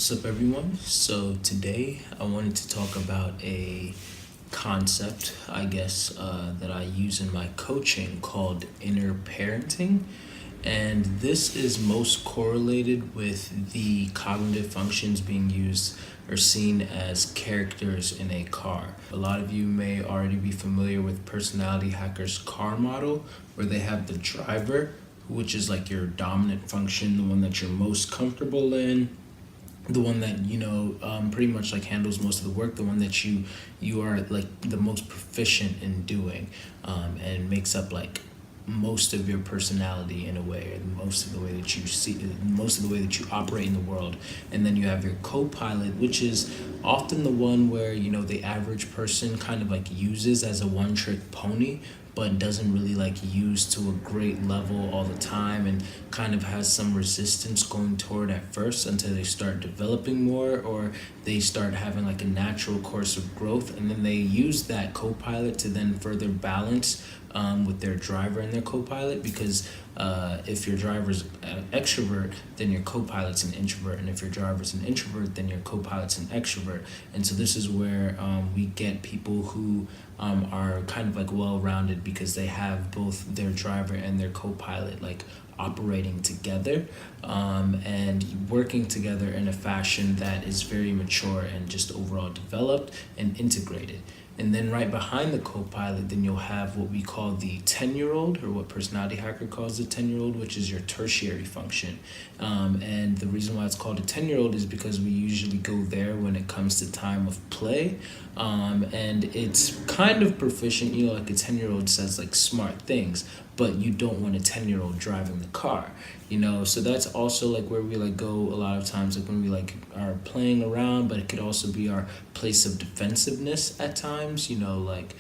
What's up, everyone? So today I wanted to talk about a concept, I guess, that I use in my coaching called inner parenting. And this is most correlated with the cognitive functions being used or seen as characters in a car. A lot of you may already be familiar with Personality Hacker's car model, where they have the driver, which is like your dominant function, the one that you're most comfortable in, the one that pretty much like handles most of the work, the one that you are like the most proficient in doing, and makes up like most of your personality in a way, or most of the way that you see, most of the way that you operate in the world. And then you have your co-pilot, which is often the one where the average person kind of like uses as a one-trick pony, but doesn't really like use to a great level all the time, and kind of has some resistance going toward at first until they start developing more, or they start having like a natural course of growth, and then they use that co-pilot to then further balance with their driver and their co-pilot, because if your driver's an extrovert, then your co-pilot's an introvert, and if your driver's an introvert, then your co-pilot's an extrovert. And so this is where we get people who are kind of like well-rounded, because they have both their driver and their co-pilot like operating together, and working together in a fashion that is very mature and just overall developed and integrated. And then right behind the co-pilot, then you'll have what we call the 10-year-old, or what Personality Hacker calls the 10-year-old, which is your tertiary function. And the reason why it's called a 10-year-old is because we usually go there when it comes to time of play. And it's kind of proficient, like a 10-year-old says like smart things, but you don't want a 10-year-old driving the car, so that's also like where we like go a lot of times, like when we like are playing around, but it could also be our place of defensiveness at times, like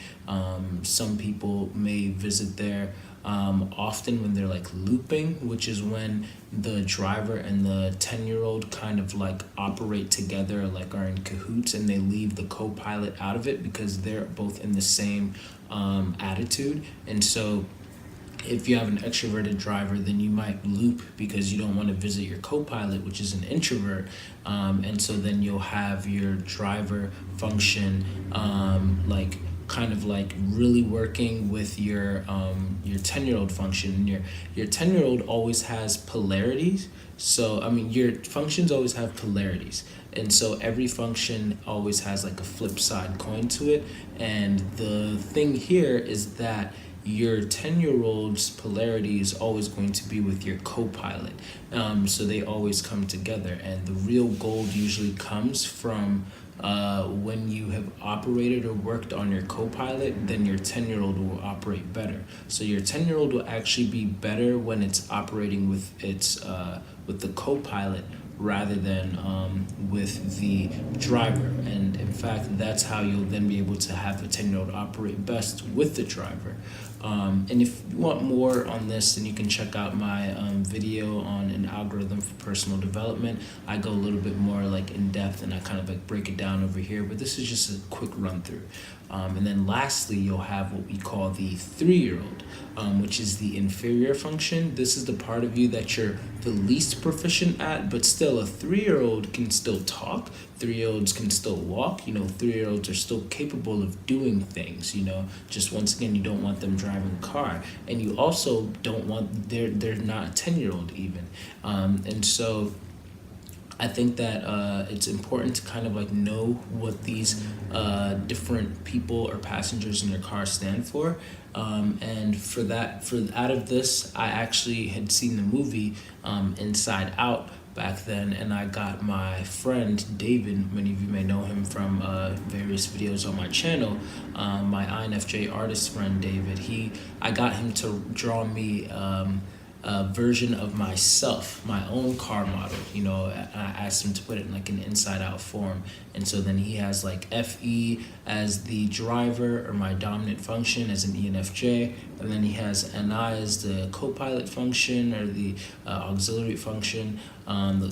some people may visit there often when they're like looping, which is when the driver and the 10-year-old kind of like operate together, like are in cahoots, and they leave the co-pilot out of it because they're both in the same attitude. And so if you have an extroverted driver, then you might loop because you don't want to visit your co-pilot, which is an introvert. And so then you'll have your driver function like kind of like really working with your 10-year-old function. And your 10-year-old always has polarities. So your functions always have polarities, and so every function always has like a flip side coin to it. And the thing here is that your 10-year-old's polarity is always going to be with your co-pilot. So they always come together, and the real gold usually comes from when you have operated or worked on your co-pilot, then your 10-year-old will operate better. So your 10-year-old will actually be better when it's operating with with the co-pilot rather than with the driver. And in fact, that's how you'll then be able to have the 10-year-old operate best with the driver. And if you want more on this, then you can check out my video on an algorithm for personal development. I go a little bit more like in depth, and I kind of like break it down over here, but this is just a quick run through. And then lastly, you'll have what we call the 3-year-old, which is the inferior function. This is the part of you that you're the least proficient at, but still a 3-year-old can still talk. 3-year-olds can still walk. 3-year-olds are still capable of doing things. Just once again, you don't want them driving a car, and you also don't want they're not a 10-year-old even. And so I think that it's important to kind of like know what these different people or passengers in your car stand for. And out of this, I actually had seen the movie Inside Out back then, and I got my friend David, many of you may know him from various videos on my channel, my INFJ artist friend David. I got him to draw me a version of myself, my own car model. I asked him to put it in like an inside out form. And so then he has like FE as the driver, or my dominant function, as an ENFJ. And then he has NI as the co-pilot function, or the auxiliary function. And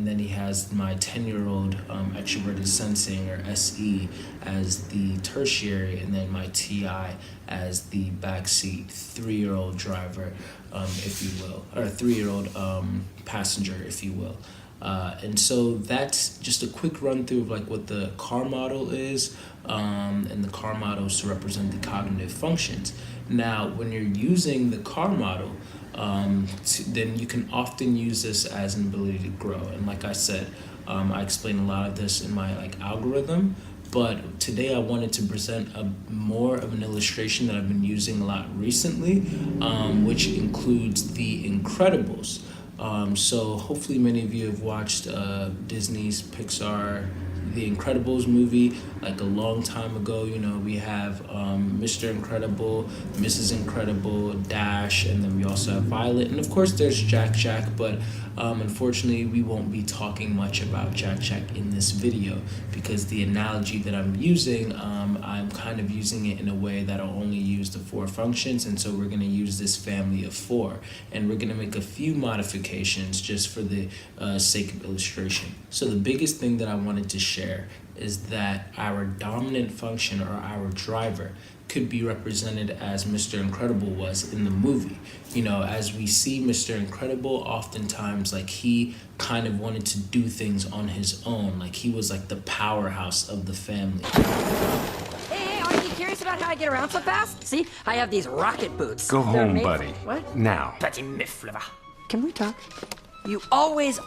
then he has my 10-year-old extroverted sensing, or SE, as the tertiary, and then my TI as the backseat 3-year-old driver, if you will, or 3-year-old passenger, if you will. And so that's just a quick run through of like what the car model is, and the car model is to represent the cognitive functions. Now, when you're using the car model, then you can often use this as an ability to grow. And like I said, I explain a lot of this in my like algorithm. But today I wanted to present more of an illustration that I've been using a lot recently, which includes The Incredibles. So hopefully many of you have watched Disney's Pixar The Incredibles movie like a long time ago. You know, we have Mr. Incredible, Mrs. Incredible, Dash, and then we also have Violet. And of course there's Jack Jack, but unfortunately we won't be talking much about Jack Jack in this video because the analogy that I'm using, I'm kind of using it in a way that I'll only use the 4 functions, and so we're going to use this family of 4, and we're going to make a few modifications just for the sake of illustration. So the biggest thing that I wanted to share is that our dominant function, or our driver, could be represented as Mr. Incredible was in the movie. You know, as we see Mr. Incredible, oftentimes like he kind of wanted to do things on his own. Like he was like the powerhouse of the family. Hey, aren't you curious about how I get around so fast? See, I have these rocket boots. Go home, buddy. What? Now. Can we talk? You always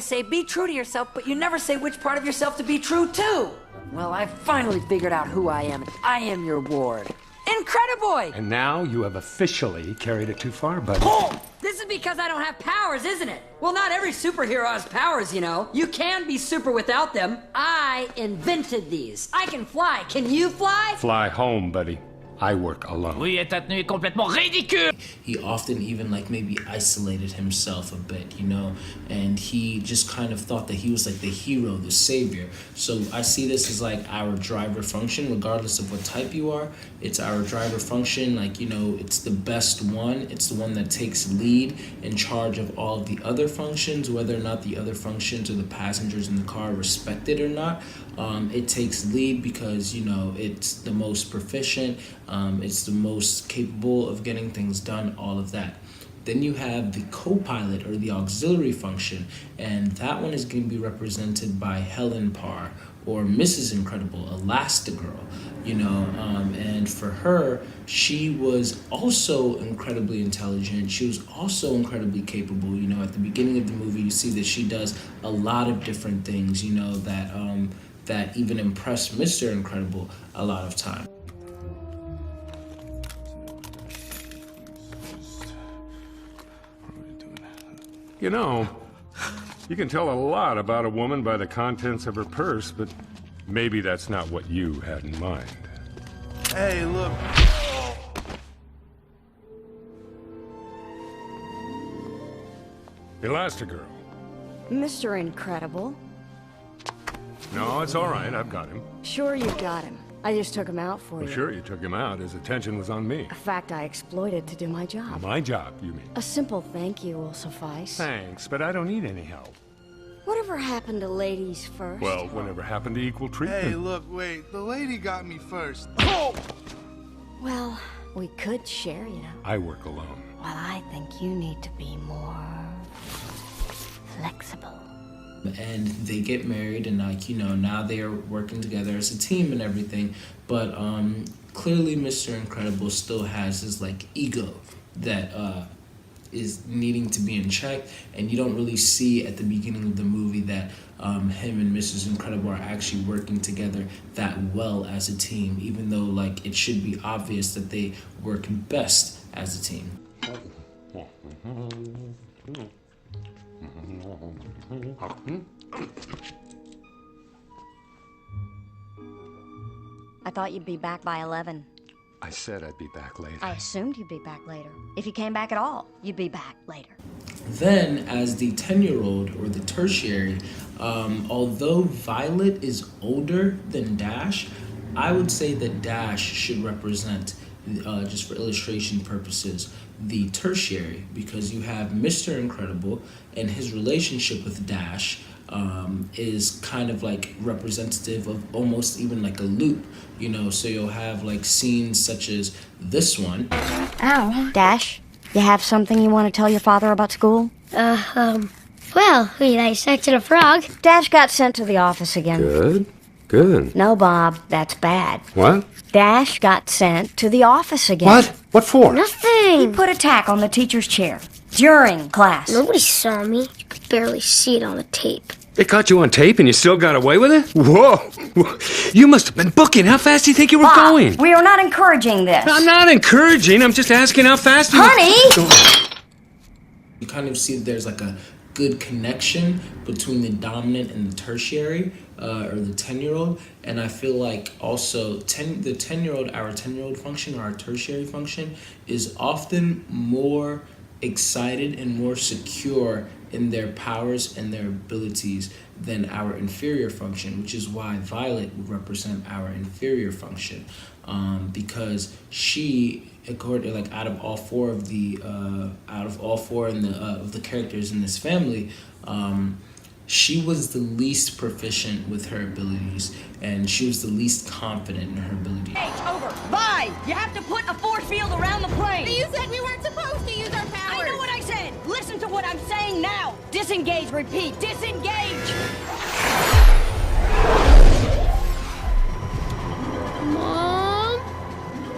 say be true to yourself, but you never say which part of yourself to be true to. Well, I finally figured out who I am. I am your ward. Incrediboy! And now you have officially carried it too far, buddy. Oh! This is because I don't have powers, isn't it? Well, not every superhero has powers, you know. You can be super without them. I invented these. I can fly. Can you fly? Fly home, buddy. I work alone. Oui, et ta tenue est complètement ridicule. He often even like maybe isolated himself a bit, you know, and he just kind of thought that he was like the hero, the savior. So I see this as like our driver function, regardless of what type you are. It's our driver function, like, you know, it's the best one. It's the one that takes lead in charge of all of the other functions, whether or not the other functions or the passengers in the car respect it or not. It takes lead because, you know, it's the most proficient, it's the most capable of getting things done, all of that. Then you have the co-pilot, or the auxiliary function, and that one is going to be represented by Helen Parr, or Mrs. Incredible, Elastigirl, you know, and for her, she was also incredibly intelligent. She was also incredibly capable. You know, at the beginning of the movie, you see that she does a lot of different things, you know, that even impress Mr. Incredible a lot of time. You know, you can tell a lot about a woman by the contents of her purse, but maybe that's not what you had in mind. Hey, look. Elastigirl. Mr. Incredible. No, it's all right. I've got him. Sure you got him. I just took him out for you. Sure, you took him out. His attention was on me. A fact I exploited to do my job. My job, you mean? A simple thank you will suffice. Thanks, but I don't need any help. Whatever happened to ladies first? Well, whatever happened to equal treatment? Hey, look, wait. The lady got me first. Well, we could share, you know. I work alone. Well, I think you need to be more flexible. And they get married, and like, you know, now they are working together as a team and everything, but clearly Mr. Incredible still has his like ego that is needing to be in check, and you don't really see at the beginning of the movie that him and Mrs. Incredible are actually working together that well as a team, even though like it should be obvious that they work best as a team. I thought you'd be back by 11. I said I'd be back later. I assumed you'd be back later. If you came back at all, you'd be back later. Then, as the 10-year-old, or the tertiary, although Violet is older than Dash, I would say that Dash should represent, just for illustration purposes, the tertiary, because you have Mr. Incredible, and his relationship with Dash is kind of like representative of almost even like a loop, you know, so you'll have like scenes such as this one. Ow. Dash, you have something you want to tell your father about school? Well, we dissected a frog. Dash got sent to the office again. Good. Good. No, Bob, that's bad. What? Dash got sent to the office again. What? What for? Nothing. He put a tack on the teacher's chair during class. Nobody saw me. You could barely see it on the tape. They caught you on tape and you still got away with it? Whoa! You must have been booking. How fast do you think you were Bob, going? we are not encouraging this. I'm not encouraging. I'm just asking how fast you Honey! You kind of see that there's like a good connection between the dominant and the tertiary, or the 10-year-old. And I feel like also our 10-year-old function, or our tertiary function, is often more excited and more secure in their powers and their abilities than our inferior function, which is why Violet would represent our inferior function, because she, according like out of all four of the characters in this family, she was the least proficient with her abilities, and she was the least confident in her abilities. Over. Vi, you have to put a force field around the plane. But you said we weren't supposed to use our powers. I know what I said. Listen to what I'm saying now. Disengage, repeat, disengage. Mom?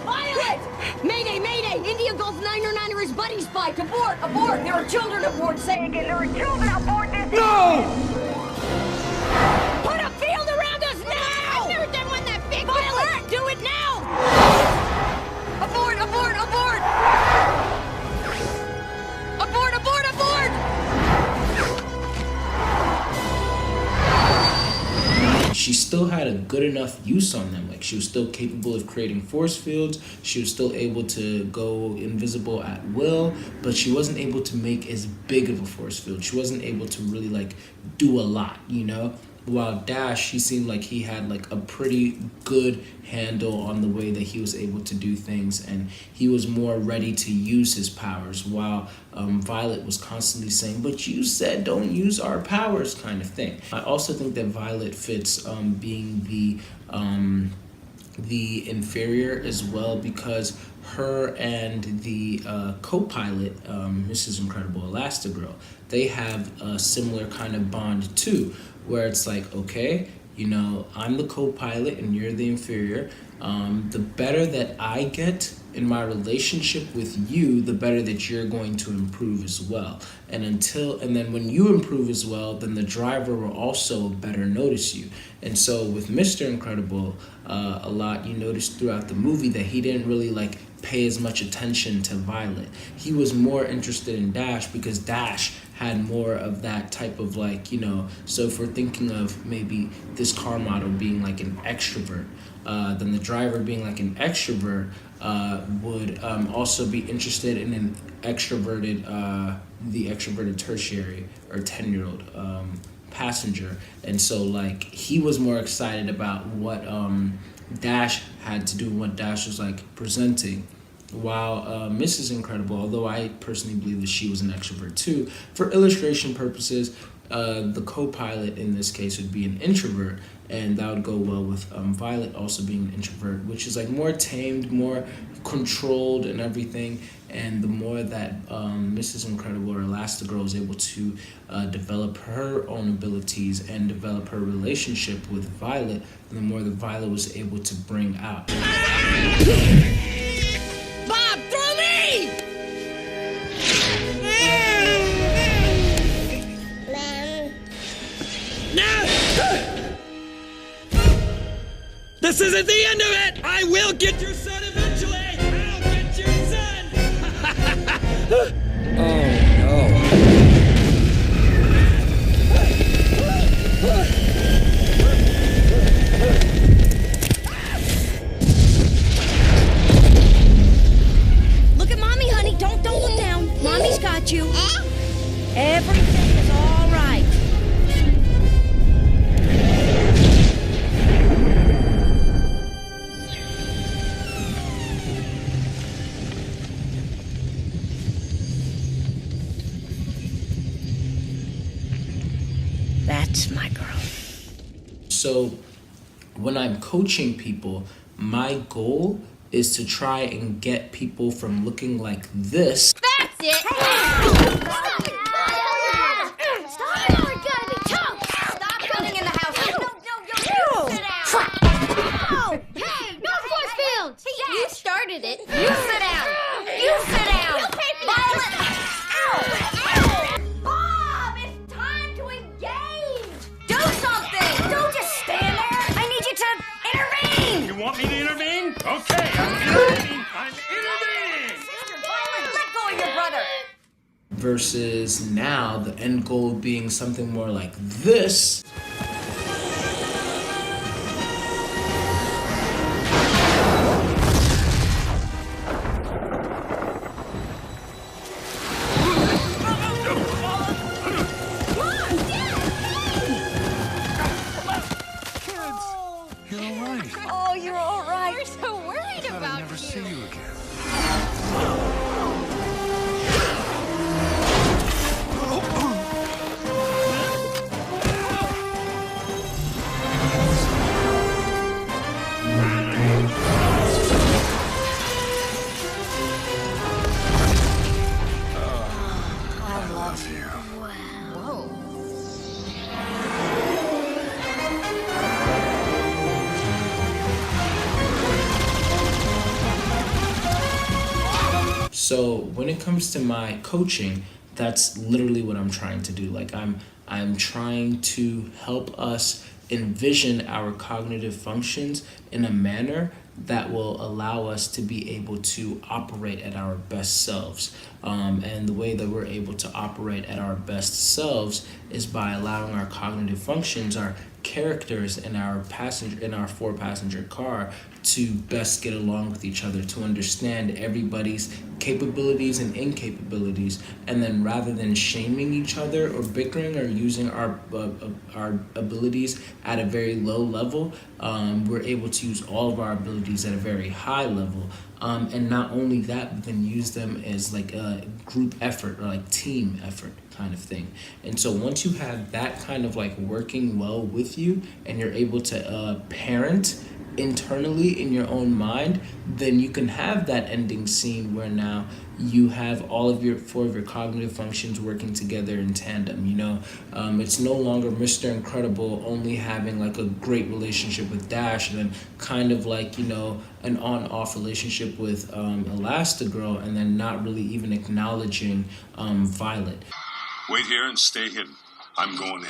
Violet! Mayday, mayday! India Gulf 909er is buddy spike. Abort, abort! There are children aboard. Say again, there are children aboard this. No! Put a field around us now! I've never done one that big Violet, do it now! Abort, abort, abort! Abort, abort, abort! She still had a good enough use on them. Like, she was still capable of creating force fields. She was still able to go invisible at will, but she wasn't able to make as big of a force field. She wasn't able to really like do a lot, you know? While Dash, he seemed like he had like a pretty good handle on the way that he was able to do things, and he was more ready to use his powers, while Violet was constantly saying, but you said don't use our powers, kind of thing. I also think that Violet fits being the inferior as well, because her and the co-pilot, Mrs. Incredible Elastigirl, they have a similar kind of bond too, where it's like, okay, you know, I'm the co-pilot and you're the inferior. The better that I get in my relationship with you, the better that you're going to improve as well. And then when you improve as well, then the driver will also better notice you. And so with Mr. Incredible, a lot, you notice throughout the movie that he didn't really like pay as much attention to Violet. He was more interested in Dash because Dash had more of that type of like, you know, so if we're thinking of maybe this car model being like an extrovert, then the driver being like an extrovert would also be interested in an extroverted, the extroverted tertiary or 10-year-old passenger. And so like he was more excited about what Dash had to do and what Dash was like presenting, while Mrs. Incredible, although I personally believe that she was an extrovert too, for illustration purposes, the co-pilot in this case would be an introvert, and that would go well with Violet also being an introvert, which is like more tamed, more controlled and everything. And the more that Mrs. Incredible or Elastigirl was able to develop her own abilities and develop her relationship with Violet, the more that Violet was able to bring out. Bob, throw me! This isn't the end of it! I will get your son eventually! I'll get your son! Oh no. Look at Mommy, honey. Don't look down. Mommy's got you. Everything is all right. That's my girl. So when I'm coaching people, my goal is to try and get people from looking like this That's it. Stop want me to intervene? Okay, I'm intervening. I'm intervening. Sister Violet, let go of your brother. Versus now the end goal being something more like this. You're all right. Oh, you're all right. We're so worried I'd about never you. see you again. I love you. So when it comes to my coaching, that's literally what I'm trying to do. Like I'm trying to help us envision our cognitive functions in a manner that will allow us to be able to operate at our best selves. And the way that we're able to operate at our best selves is by allowing our cognitive functions, our characters in our four passenger car to best get along with each other, to understand everybody's capabilities and incapabilities, and then rather than shaming each other or bickering or using our abilities at a very low level, we're able to use all of our abilities at a very high level. And not only that, but then use them as like a group effort or like team effort kind of thing. And so once you have that kind of like working well with you and you're able to parent internally in your own mind, then you can have that ending scene where now you have all of your four of your cognitive functions working together in tandem. You know, it's no longer Mr. Incredible only having like a great relationship with Dash and then kind of like, you know, an on-off relationship with Elastigirl and then not really even acknowledging Violet. Wait here and stay hidden. I'm going in.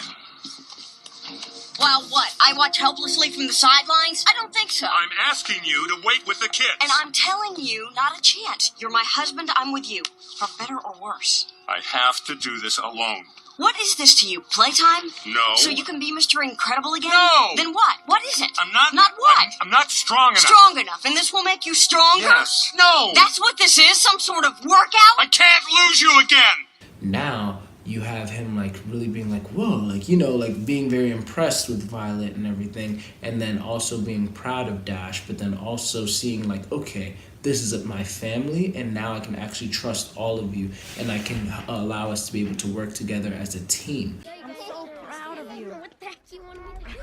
Well, what? I watch helplessly from the sidelines? I don't think so. I'm asking you to wait with the kids. And I'm telling you, not a chance. You're my husband, I'm with you. For better or worse. I have to do this alone. What is this to you? Playtime? No. So you can be Mr. Incredible again? No. Then what? What is it? I'm not. Not what? I'm not strong enough. Strong enough, and this will make you stronger? Yes. No. That's what this is? Some sort of workout? I can't lose you again. Now you have him like really being like, whoa, like, you know, like being very impressed with Violet and everything, and then also being proud of Dash, but then also seeing like, okay, this is my family, and now I can actually trust all of you, and I can allow us to be able to work together as a team. I'm so proud of you. What the heck do you want me to do?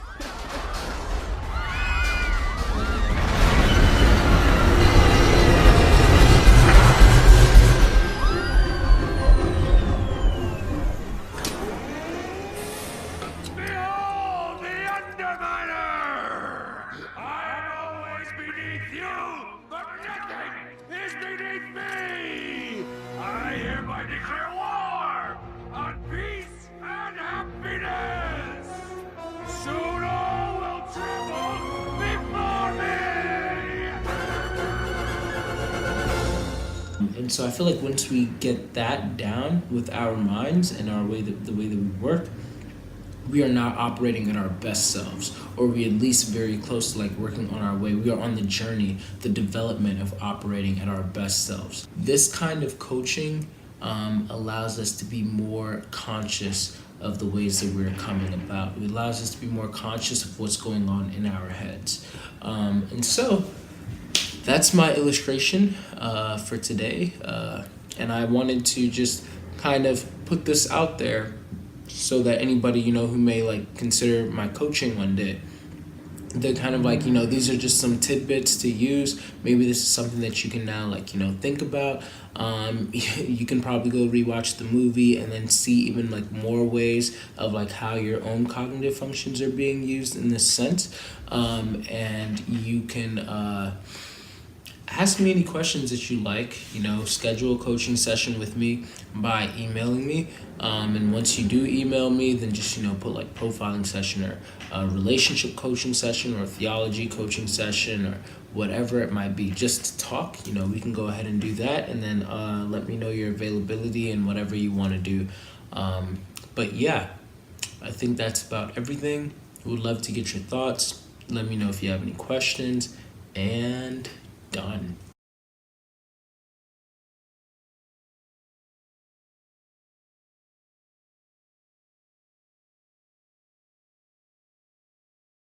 Behold the Underminer! I'm always beneath you, but nothing is beneath me! I hereby declare war on peace and happiness! Soon all will tremble before me! And so I feel like once we get that down with our minds and our way the way that we work, we are now operating at our best selves, or we at least very close to like working on our way. We are on the journey, the development of operating at our best selves. This kind of coaching allows us to be more conscious of the ways that we're coming about. It allows us to be more conscious of what's going on in our heads. And so that's my illustration for today. And I wanted to just kind of put this out there so that anybody, you know, who may like consider my coaching one day, they're kind of like, you know, these are just some tidbits to use. Maybe this is something that you can now like, you know, think about. You can probably go rewatch the movie and then see even like more ways of like how your own cognitive functions are being used in this sense. And you can ask me any questions that you like. Schedule a coaching session with me by emailing me. And once you do email me, then just put like profiling session or a relationship coaching session or a theology coaching session or whatever it might be, just to talk. We can go ahead and do that, and then let me know your availability and whatever you want to do. But yeah, I think that's about everything. Would love to get your thoughts. Let me know if you have any questions, and done.